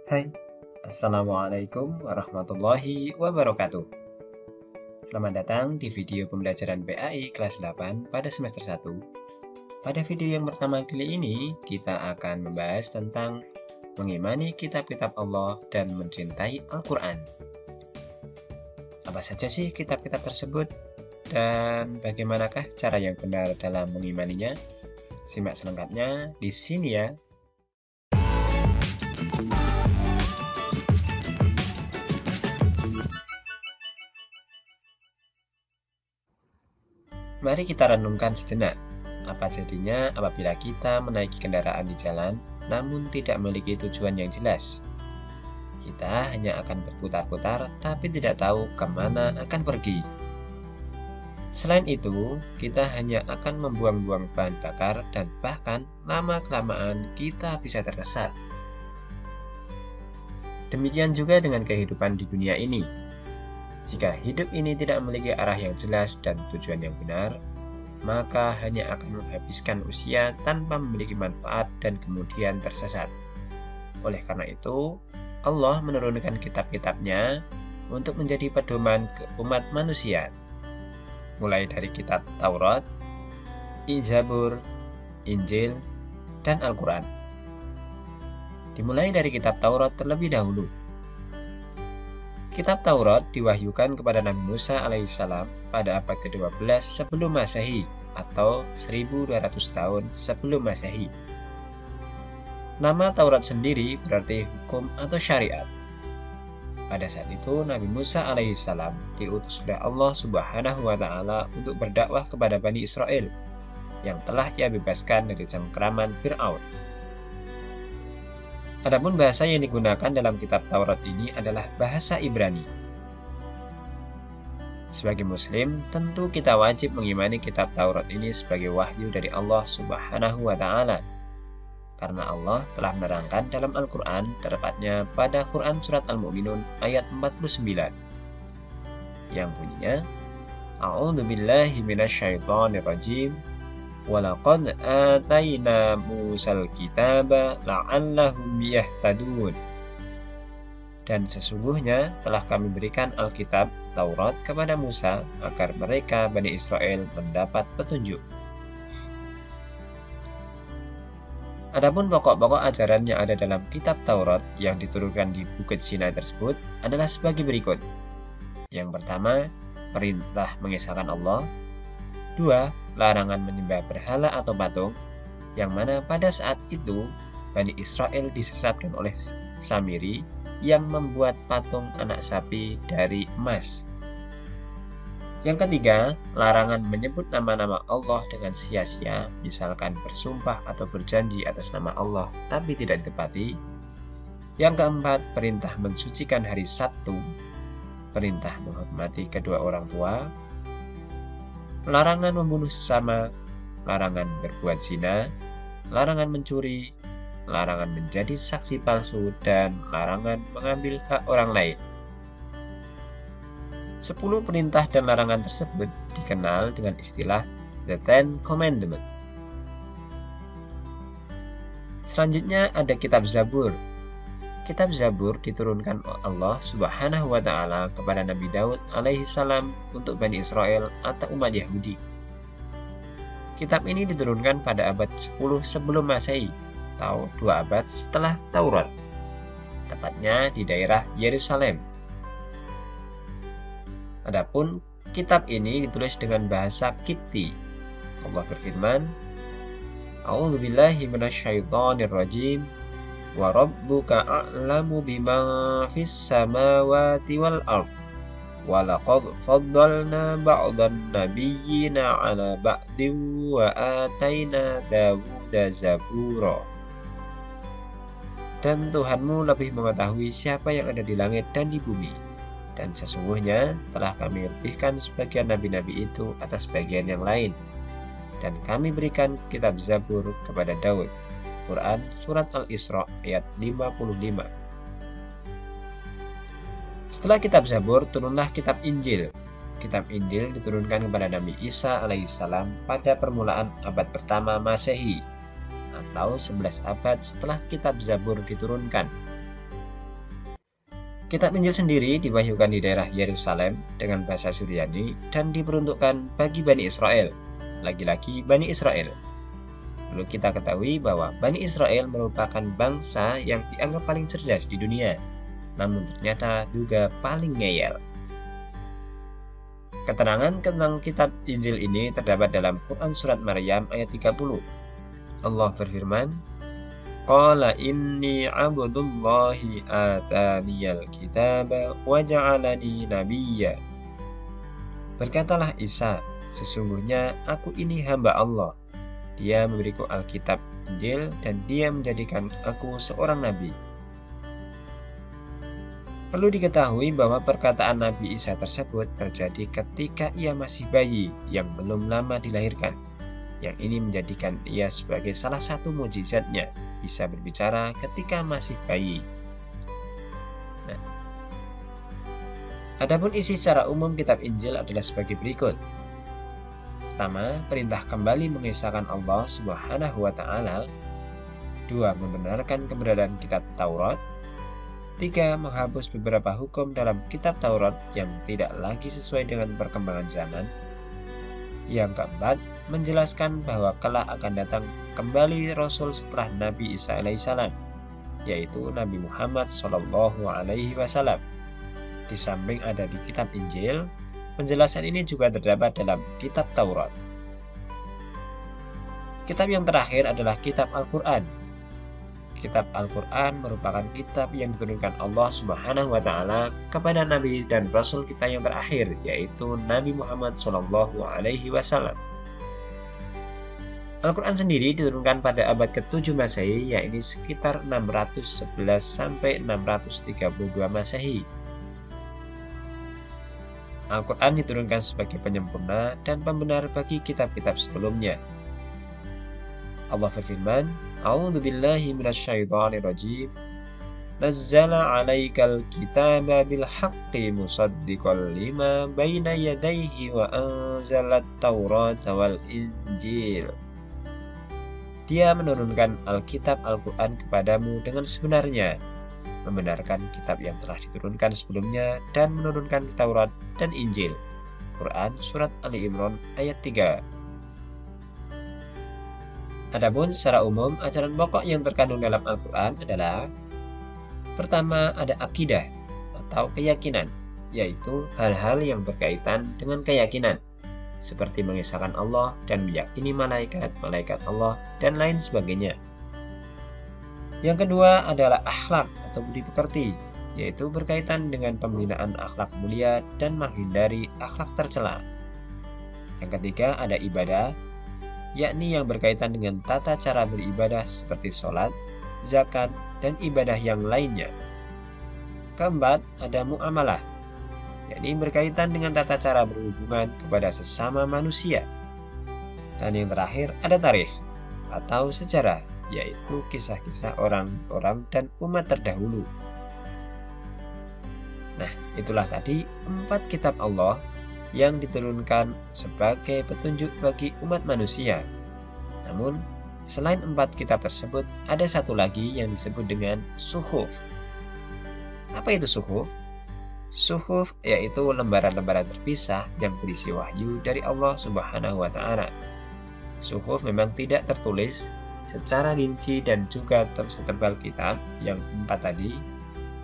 Hai, Assalamualaikum warahmatullahi wabarakatuh. Selamat datang di video pembelajaran PAI kelas 8 pada semester 1. Pada video yang pertama kali ini, kita akan membahas tentang mengimani kitab-kitab Allah dan mencintai Al-Quran. Apa saja sih kitab-kitab tersebut? Dan bagaimanakah cara yang benar dalam mengimaninya? Simak selengkapnya di sini ya. Mari kita renungkan sejenak, apa jadinya apabila kita menaiki kendaraan di jalan, namun tidak memiliki tujuan yang jelas. Kita hanya akan berputar-putar, tapi tidak tahu kemana akan pergi. Selain itu, kita hanya akan membuang-buang bahan bakar dan bahkan lama-kelamaan kita bisa tersesat. Demikian juga dengan kehidupan di dunia ini. Jika hidup ini tidak memiliki arah yang jelas dan tujuan yang benar, maka hanya akan menghabiskan usia tanpa memiliki manfaat dan kemudian tersesat. Oleh karena itu, Allah menurunkan kitab-kitabnya untuk menjadi pedoman ke umat manusia. Mulai dari kitab Taurat, Zabur, Injil, dan Al-Quran. Dimulai dari kitab Taurat terlebih dahulu. Kitab Taurat diwahyukan kepada Nabi Musa alaihissalam pada abad ke-12 sebelum Masehi atau 1200 tahun sebelum Masehi. Nama Taurat sendiri berarti hukum atau syariat. Pada saat itu Nabi Musa alaihissalam diutus oleh Allah Subhanahu wa taala untuk berdakwah kepada Bani Israel yang telah ia bebaskan dari cengkraman Fir'aun. Adapun bahasa yang digunakan dalam kitab Taurat ini adalah bahasa Ibrani. Sebagai Muslim, tentu kita wajib mengimani kitab Taurat ini sebagai wahyu dari Allah Subhanahu wa Ta'ala. Karena Allah telah menerangkan dalam Al-Quran, tepatnya pada Quran Surat Al-Mu'minun ayat 49, yang bunyinya, A'udzu billahi minasyaitonir rajim. Walaqad atayna Musal kitaba la'allahum yahtadun. Dan sesungguhnya telah kami berikan Alkitab Taurat kepada Musa agar mereka Bani Israel mendapat petunjuk. Adapun pokok-pokok ajaran yang ada dalam kitab Taurat yang diturunkan di Bukit Sinai tersebut adalah sebagai berikut. Yang pertama, perintah mengesahkan Allah. 2. Larangan menyembah berhala atau patung, yang mana pada saat itu Bani Israel disesatkan oleh Samiri yang membuat patung anak sapi dari emas. Yang ketiga, larangan menyebut nama-nama Allah dengan sia-sia, misalkan bersumpah atau berjanji atas nama Allah tapi tidak ditepati. Yang keempat, perintah mensucikan hari Sabtu, perintah menghormati kedua orang tua, larangan membunuh sesama, larangan berbuat zina, larangan mencuri, larangan menjadi saksi palsu, dan larangan mengambil hak orang lain. 10 perintah dan larangan tersebut dikenal dengan istilah The Ten Commandments. Selanjutnya ada kitab Zabur. Kitab Zabur diturunkan Allah Subhanahu wa taala kepada Nabi Daud alaihissalam untuk Bani Israel atau umat Yahudi. Kitab ini diturunkan pada abad 10 sebelum Masehi atau 2 abad setelah Taurat, tepatnya di daerah Yerusalem. Adapun kitab ini ditulis dengan bahasa Kipti. Allah berfirman, A'udzu billahi minasyaitonir rajim. Wa rabbuka a'lamu bima fis samawati wal ard. Wa laqad faddalna ba'dhan nabiyyina 'ala ba'din wa ataina Dawuda zabura. Dan Tuhanmu lebih mengetahui siapa yang ada di langit dan di bumi. Dan sesungguhnya telah kami lebihkan sebagian nabi-nabi itu atas bagian yang lain. Dan kami berikan kitab Zabur kepada Daud. Quran Surat Al-Isra ayat 55. Setelah kitab Zabur, turunlah kitab Injil. Kitab Injil diturunkan kepada Nabi Isa alaihissalam pada permulaan abad pertama Masehi atau 11 abad setelah kitab Zabur diturunkan. Kitab Injil sendiri diwahyukan di daerah Yerusalem dengan bahasa Suryani dan diperuntukkan bagi Bani Israel, lagi-lagi Bani Israel. Lalu kita ketahui bahwa Bani Israel merupakan bangsa yang dianggap paling cerdas di dunia, namun ternyata juga paling ngeyel. Keterangan tentang kitab Injil ini terdapat dalam Quran Surat Maryam ayat 30. Allah berfirman, Qala inni abdullahi ataniyal kitaba wa ja'alani nabiyya. Berkatalah Isa, sesungguhnya aku ini hamba Allah. Dia memberiku Alkitab Injil dan dia menjadikan aku seorang nabi. Perlu diketahui bahwa perkataan Nabi Isa tersebut terjadi ketika ia masih bayi yang belum lama dilahirkan. Yang ini menjadikan ia sebagai salah satu mukjizatnya, bisa berbicara ketika masih bayi. Nah, adapun isi secara umum kitab Injil adalah sebagai berikut. Pertama, perintah kembali mengesahkan Allah Subhanahu wa Ta'ala. 2. Membenarkan keberadaan kitab Taurat. 3. Menghapus beberapa hukum dalam kitab Taurat yang tidak lagi sesuai dengan perkembangan zaman. Yang keempat, menjelaskan bahwa kelak akan datang kembali Rasul setelah Nabi Isa alaihissalam, yaitu Nabi Muhammad Shallallahu Alaihi Wasallam. Di samping ada di kitab Injil, penjelasan ini juga terdapat dalam kitab Taurat. Kitab yang terakhir adalah kitab Al-Quran. Kitab Al-Quran merupakan kitab yang diturunkan Allah Subhanahu wa Ta'ala kepada Nabi dan Rasul kita yang terakhir, yaitu Nabi Muhammad Shallallahu Alaihi Wasallam. Al-Quran sendiri diturunkan pada abad ke-7 Masehi, yaitu sekitar 611 sampai 632 Masehi. Al-Quran diturunkan sebagai penyempurna dan pembenar bagi kitab-kitab sebelumnya. Allah berfirman, A'udzu billahi minasyaitonir rajim. Nazzala 'alaikal kitaba bil haqqi musaddiqan lima baina yadayhi wa anzalat taurata wal injil. Dia menurunkan Alkitab Al-Quran kepadamu dengan sebenarnya, membenarkan kitab yang telah diturunkan sebelumnya dan menurunkan Taurat dan Injil. Quran Surat Ali Imran ayat 3. Adapun secara umum, ajaran pokok yang terkandung dalam Al-Quran adalah: pertama, ada akidah atau keyakinan, yaitu hal-hal yang berkaitan dengan keyakinan, seperti mengesahkan Allah dan meyakini malaikat Allah, dan lain sebagainya. Yang kedua adalah akhlak atau budi pekerti, yaitu berkaitan dengan pembinaan akhlak mulia dan menghindari akhlak tercela. Yang ketiga ada ibadah, yakni yang berkaitan dengan tata cara beribadah seperti sholat, zakat, dan ibadah yang lainnya. Keempat, ada muamalah, yakni berkaitan dengan tata cara berhubungan kepada sesama manusia. Dan yang terakhir, ada tarikh atau sejarah, yaitu kisah-kisah orang-orang dan umat terdahulu. Nah, itulah tadi 4 kitab Allah yang diturunkan sebagai petunjuk bagi umat manusia. Namun, selain 4 kitab tersebut, ada satu lagi yang disebut dengan suhuf. Apa itu suhuf? Suhuf yaitu lembaran-lembaran terpisah yang berisi wahyu dari Allah Subhanahu wa Ta'ala. Suhuf memang tidak tertulis secara rinci dan juga setebal kitab yang 4 tadi,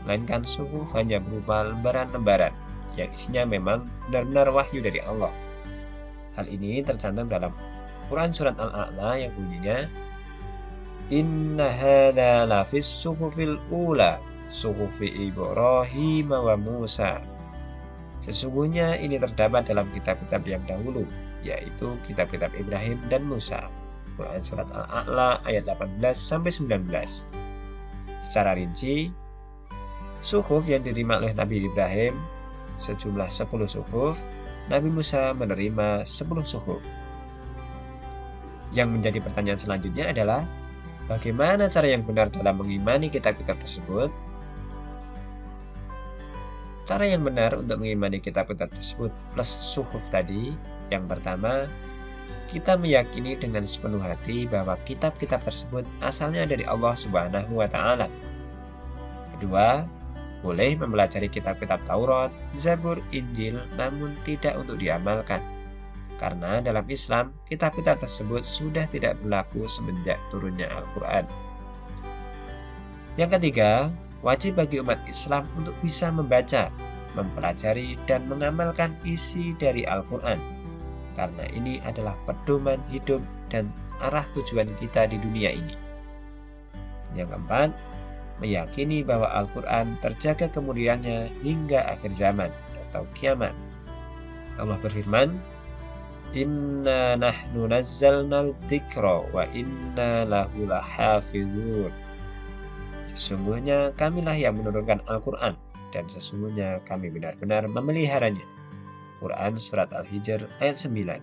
melainkan suhuf hanya berupa lembaran-lembaran yang isinya memang benar-benar wahyu dari Allah. Hal ini tercantum dalam Quran Surat Al-A'la yang bunyinya, Inna hadza lafis suhufil ula, suhufi Ibrahim wa Musa. Sesungguhnya ini terdapat dalam kitab-kitab yang dahulu, yaitu kitab-kitab Ibrahim dan Musa. Quran Surat Al-A'la ayat 18-19. Secara rinci, suhuf yang diterima oleh Nabi Ibrahim sejumlah 10 suhuf, Nabi Musa menerima 10 suhuf. Yang menjadi pertanyaan selanjutnya adalah, bagaimana cara yang benar dalam mengimani kitab-kitab tersebut? Cara yang benar untuk mengimani kitab-kitab tersebut plus suhuf tadi, yang pertama, kita meyakini dengan sepenuh hati bahwa kitab-kitab tersebut asalnya dari Allah Subhanahu wa Ta'ala. Kedua, Boleh mempelajari kitab-kitab Taurat, Zabur, Injil, namun tidak untuk diamalkan. Karena dalam Islam, kitab-kitab tersebut sudah tidak berlaku semenjak turunnya Al-Quran. Yang ketiga, wajib bagi umat Islam untuk bisa membaca, mempelajari, dan mengamalkan isi dari Al-Quran. Karena ini adalah pedoman hidup dan arah tujuan kita di dunia ini. Yang keempat, meyakini bahwa Al-Quran terjaga kemuliaannya hingga akhir zaman atau kiamat. Allah berfirman, "Inna nahnu nazzalna dzikra wa inna lahu lahafizun." Sesungguhnya kamilah yang menurunkan Al-Quran dan sesungguhnya kami benar-benar memeliharanya. Quran Surat Al-Hijr ayat 9.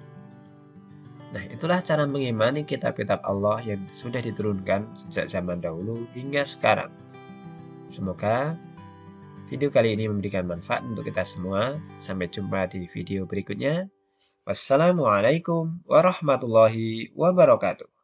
Nah, itulah cara mengimani kitab-kitab Allah yang sudah diturunkan sejak zaman dahulu hingga sekarang. Semoga video kali ini memberikan manfaat untuk kita semua. Sampai jumpa di video berikutnya. Wassalamualaikum warahmatullahi wabarakatuh.